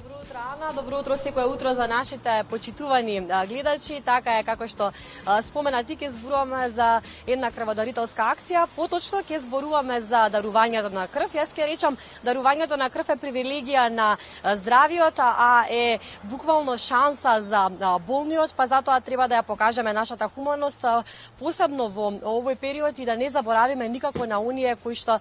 Добро утро, Ана. Добро утро секое утро за нашите почитувани гледачи. Така е како што спомена ти, ќе зборуваме за една крводарителска акција. Поточно ќе зборуваме за дарувањето на крв. Јас ќе речам дарувањето на крв е привилегија на здравиот, а е буквално шанса за болниот, па затоа треба да ја покажеме нашата хуманост, посебно во овој период и да не заборавиме никако на оние кои што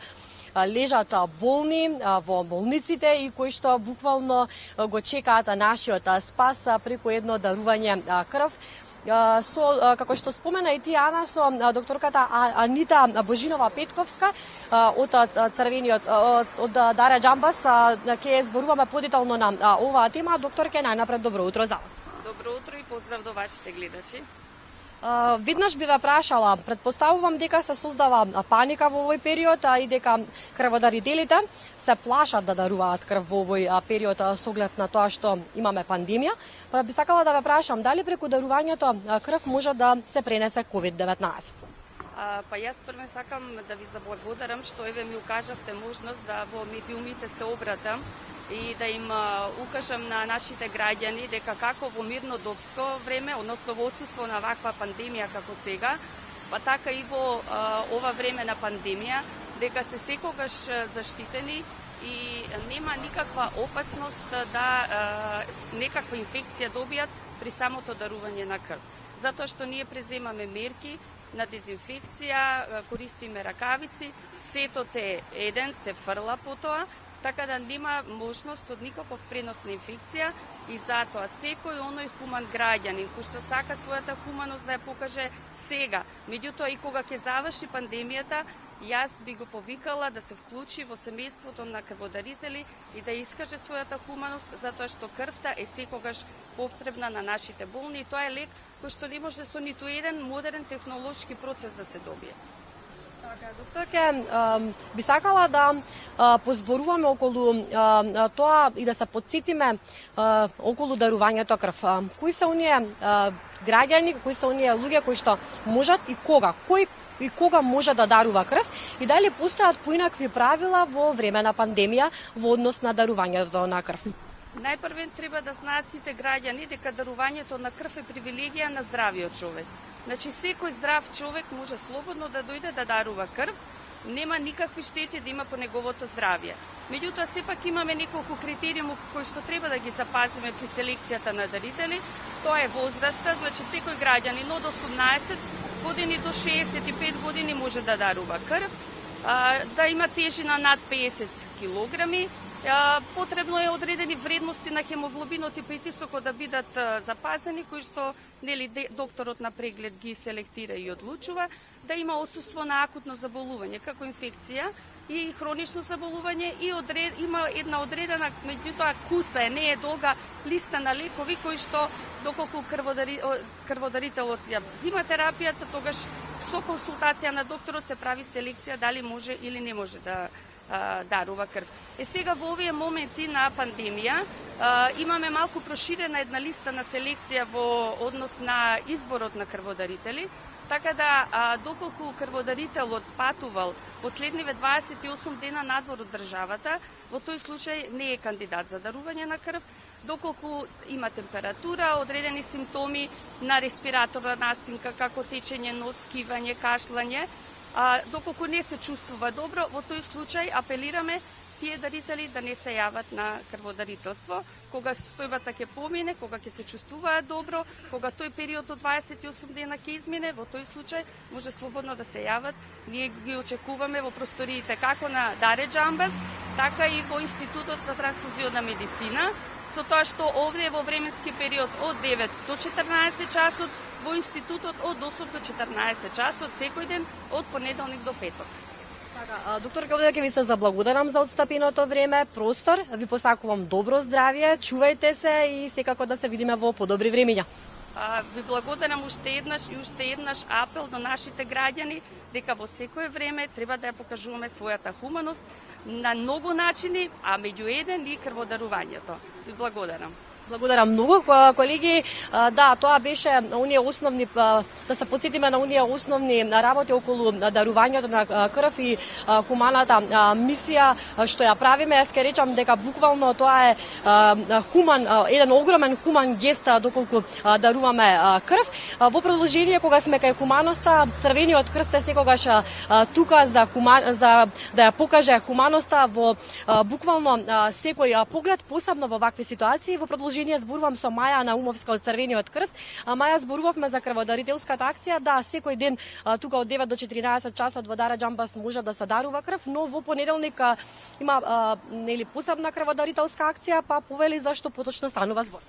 лежат болни во болниците и кои што буквално го чекаат нашиот спас преку едно дарување крв. Како што спомена и ти, Ана, со докторката Анита Божинова Петковска од Црвениот од Даре Џамбас ќе зборуваме подетално на оваа тема. Докторке, најнапред добро утро за вас. Добро утро и поздрав до вашите гледачи. Виднаш би ве прашала, претпоставувам дека се создава паника во овој период и дека крводарителите се плашат да даруваат крв во овој период со оглед на тоа што имаме пандемија. Па би сакала да ве прашам, дали преку дарувањето крв може да се пренесе COVID-19? Па јас првен сакам да ви заблагодарам што еве ми укажавте можност да во медиумите се обратам и да им укажам на нашите граѓани дека како во мирнодопско време, односно во отсуство на ваква пандемија како сега, па така и во ова време на пандемија, дека се секогаш заштитени и нема никаква опасност да некаква инфекција добијат при самото дарување на крв. Затоа што ние преземаме мерки на дезинфекција, користиме ракавици, сетот е еден, се фрла по тоа, така да нема можност од никаков пренос на инфекција и затоа секој оној хуман граѓанин кој што сака својата хуманост да ја покаже сега, меѓутоа и кога ќе заврши пандемијата, јас би го повикала да се вклучи во семејството на крводарители и да искаже својата хуманост, затоа што крвта е секогаш потребна на нашите болни и тоа е лек кој што не може со ниту еден модерен технолошки процес да се добие. Така, докторке, би сакала да позборуваме околу тоа и да се подсетиме околу дарувањето крв. Кои се оние граѓани, кои се оние луѓе кои што можат и кога? Кој и кога може да дарува крв и дали постојат поинакви правила во време на пандемија во однос на дарувањето на крв? Најпрвен треба да знаат сите граѓани дека дарувањето на крв е привилегија на здравиот човек. Значи секој здрав човек може слободно да дојде да дарува крв, нема никакви штети да има по неговото здравје. Меѓутоа сепак имаме неколку критериуми кои што треба да ги запазиме при селекцијата на дарители. Тоа е возраста, значи секој граѓанин од 18 години до 65 години може да дарува крв, да има тежина над 50 килограми. Потребно е одредени вредности на хемоглобинот и притисокот да бидат запазени, кои што докторот на преглед ги селектира и одлучува, да има отсуство на акутно заболување, како инфекција и хронично заболување и има една одредена, меѓутоа куса не е долга листа на лекови кои што доколку крводарителот ја взима терапијата, тогаш со консултација на докторот се прави селекција дали може или не може да дарува крв. Сега во овие моменти на пандемија имаме малку проширена една листа на селекција во однос на изборот на крводарители, така да доколку крводарителот патувал последниве 28 дена надвор од државата, во тој случај не е кандидат за дарување на крв. Доколку има температура, одредени симптоми на респираторна настинка, како течење нос, скивање, кашлање, доколку не се чувствува добро, во тој случај апелираме тие дарители да не се јават на крводарителство. Кога состојбата ќе помине, кога ќе се чувствуваат добро, кога тој период од 28 дена ќе измине, во тој случај може слободно да се јават. Ние ги очекуваме во просториите како на Даре Џамбас, така и во Институтот за трансфузиона медицина, со тоа што овде во временски период од 9 до 14 часот, во институтот од 8 до 14 часот секој ден од понеделник до петок. Така, докторка, овде ќе ви се заблагодарам за отстапеното време, простор. Ви посакувам добро здравје, чувајте се и секако да се видиме во подобри времиња. Ви благодарам уште еднаш апел до нашите граѓани дека во секое време треба да ја покажуваме својата хуманост на многу начини, а меѓу еден и крводарувањето. Ви благодарам. Благодарам многу, колеги. Да, тоа беше оние основни, да се потсетиме на оние основни работи околу дарувањето на крв и хуманата мисија што ја правиме. Јас ќе речам дека буквално тоа е еден огромен хуман гест доколку даруваме крв. Во продолжение, кога сме кај хуманоста, Црвениот крст е секогаш тука за да ја покаже хуманоста во буквално секој поглед, посебно во вакви ситуации. Во продолжение зборувам со Маја Наумовска од Црвениот крст. Маја, зборувавме за крводарителската акција. Да, секој ден тука од 9 до 14 часот во Дара Џамбас може да се дарува крв, но во понеделник има посебна крводарителска акција, па повели зашто поточно станува збор.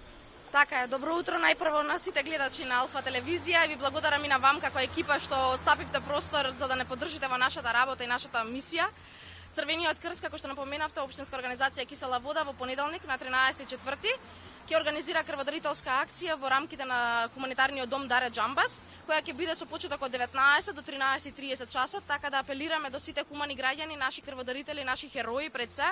Така е, добро утро најпрво на сите гледачи на Алфа телевизија и ви благодарам и на вам како екипа што стапивте простор за да не поддржите во нашата работа и нашата мисија. Црвениот крст, како што напоменавте, општинска организација Кисела вода, во понеделник на 13.4. ќе организира крводарителска акција во рамките на хуманитарниот дом Даре Џамбас, која ќе биде со почеток од 19 до 13:30 часот, така да апелираме до сите хумани граѓани, наши крводарители, наши херои пред се,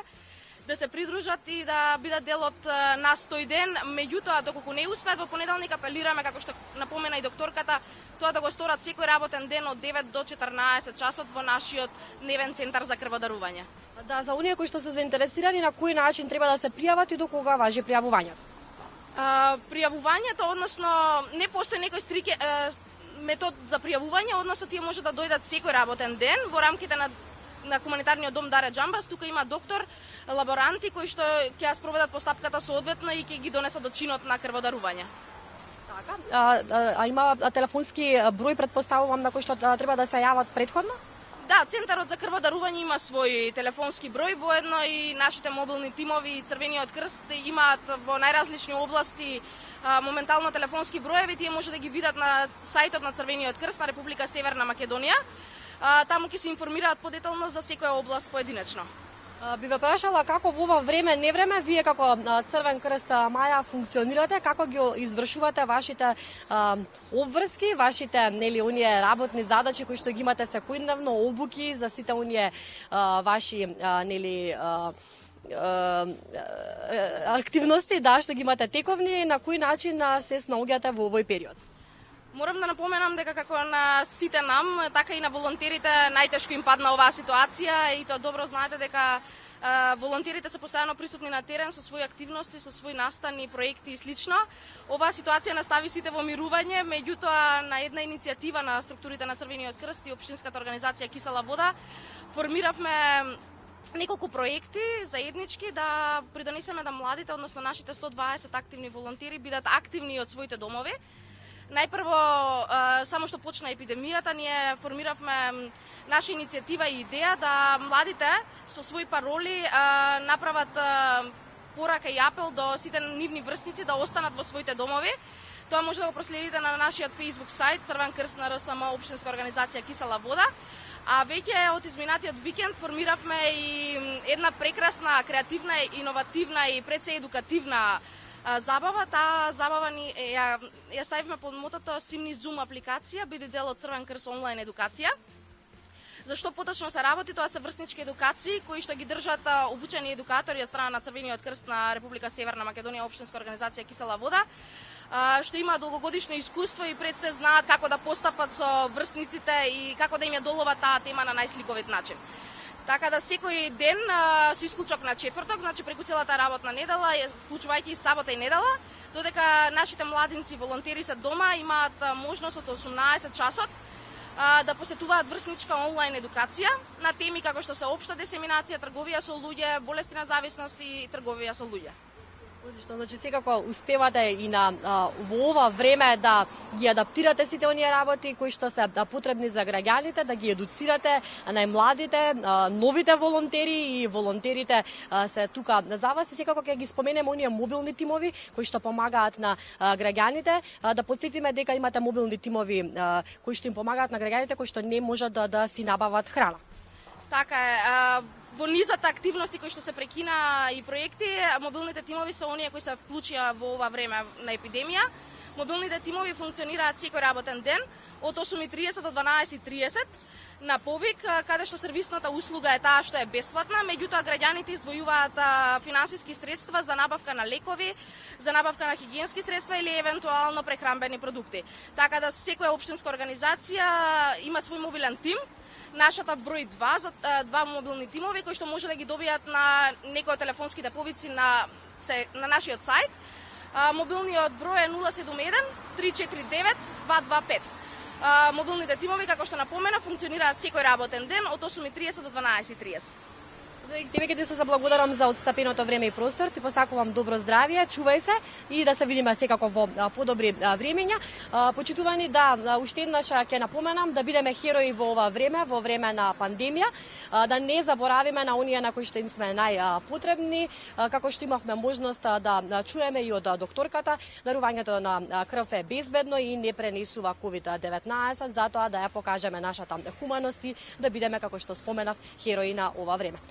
да се придружат и да бидат дел од нас тој ден. Меѓутоа, доколку не успеат во понеделник, апелираме, како што напомена и докторката, тоа да го сторат секој работен ден од 9 до 14 часот во нашиот дневен центар за крводарување. Да, за оние кои што се заинтересирани, на кој начин треба да се пријават и до кога важи пријавувањето? Пријавувањето, односно, не постои некој стрик метод за пријавување, односно тие може да дојдат секој работен ден во рамките на хуманитарниот дом Даре Џамбас. Тука има доктор, лаборанти кои што ќе ја спроведат постапката соодветно и ќе ги донесат до чинот на крводарување. Така, има телефонски број, предпоставувам, на кој што треба да се јават претходно? Да, Центарот за крводарување има свој телефонски број, воедно и нашите мобилни тимови и Црвениот крст имаат во најразлични области моментално телефонски броеви. Тие може да ги видат на сајтот на Црвениот крст на Република Северна Македонија. Таму ќе се информираат подетално за секоја област поединечно. Би ве прашала како во ова време, невреме, вие како Црвен крст, Маја, функционирате, како ги извршувате вашите обврски, вашите оние работни задачи кои што ги имате секојдневно, обуки за сите оние ваши активности, да, што ги имате тековни, на кој начин се снаоѓате во овој период? Морам да напоменам дека како на сите нам, така и на волонтерите најтешко им падна оваа ситуација и тоа добро знаете дека волонтерите се постојано присутни на терен со своји активности, со своји настани, проекти и слично. Оваа ситуација настави сите во мирување, меѓутоа на една иницијатива на структурите на Црвениот крст и општинската организација Кисела вода формиравме неколку проекти заеднички да придонесеме да младите, односно нашите 120 активни волонтери бидат активни од своите домови. Најпрво, само што почна епидемијата, ние формиравме наша иницијатива и идеја да младите со своји пароли направат порака и апел до сите нивни врсници да останат во своите домови. Тоа може да го проследите на нашиот Facebook сајт Црвен крст на РСМ општинска организација Кисела вода. А веќе од изминатиот викенд формиравме и една прекрасна, креативна, иновативна и пред се едукативна забава. Таа забава ја ставивме под мотото Симни Zoom апликација, биде дел од Црвен крст онлайн едукација. Зашто поточно се работи, тоа се врснички едукации кои што ги држат обучени едукатори од страна на Црвениот крст на Република Северна Македонија, општинска организација Кисела вода, што има долгогодишно искуство и пред се знаат како да постапат со врсниците и како да им ја долова таа тема на најсликовит начин. Така да секој ден, со исклучок на четврток, значи преку целата работна недела, вклучувајќи и сабота и недела, додека нашите младинци волонтери се дома, имаат можност од 18 часот да посетуваат врсничка онлайн едукација на теми како што се општа дисеминација, трговија со луѓе, болести на зависност и трговија со луѓе. Одлично, значи секако успевате и во ова време да ги адаптирате сите оние работи кои што се потребни за граѓаните, да ги едуцирате најмладите, новите волонтери и волонтерите се тука за вас и секако ќе ги споменеме оние мобилни тимови кои што помагаат на граѓаните, да потсетиме дека имате мобилни тимови кои што им помагаат на граѓаните кои што не можат да си набават храна. Така е. Во низата активности кои што се прекина и проекти, мобилните тимови се оние кои се вклучија во ова време на епидемија. Мобилните тимови функционираат секој работен ден од 8:30 до 12:30 на повик, каде што сервисната услуга е таа што е бесплатна, меѓутоа граѓаните издвојуваат финансиски средства за набавка на лекови, за набавка на хигиенски средства или евентуално прехранбени продукти. Така да секоја општинска организација има свој мобилен тим. Нашата број 2 за два мобилни тимови кои што може да ги добијат на некој од телефонските повици на нашиот сајт. Мобилниот број е 071 349 225. Мобилните тимови, како што напомена, функционираат секој работен ден од 8:30 до 12:30. Тебе ќе ти се заблагодарам за отстапеното време и простор, ти посакувам добро здравје, чувај се и да се видиме секако во подобри времења. Почитувани, да, уште еднаш ќе напоменам да бидеме херои во ова време, во време на пандемија, да не заборавиме на оние на кои што им сме најпотребни, како што имавме можност да чуеме и од докторката, дарувањето на крв е безбедно и не пренесува COVID-19, затоа да ја покажеме нашата хуманост и да бидеме, како што споменав, херои на ова време.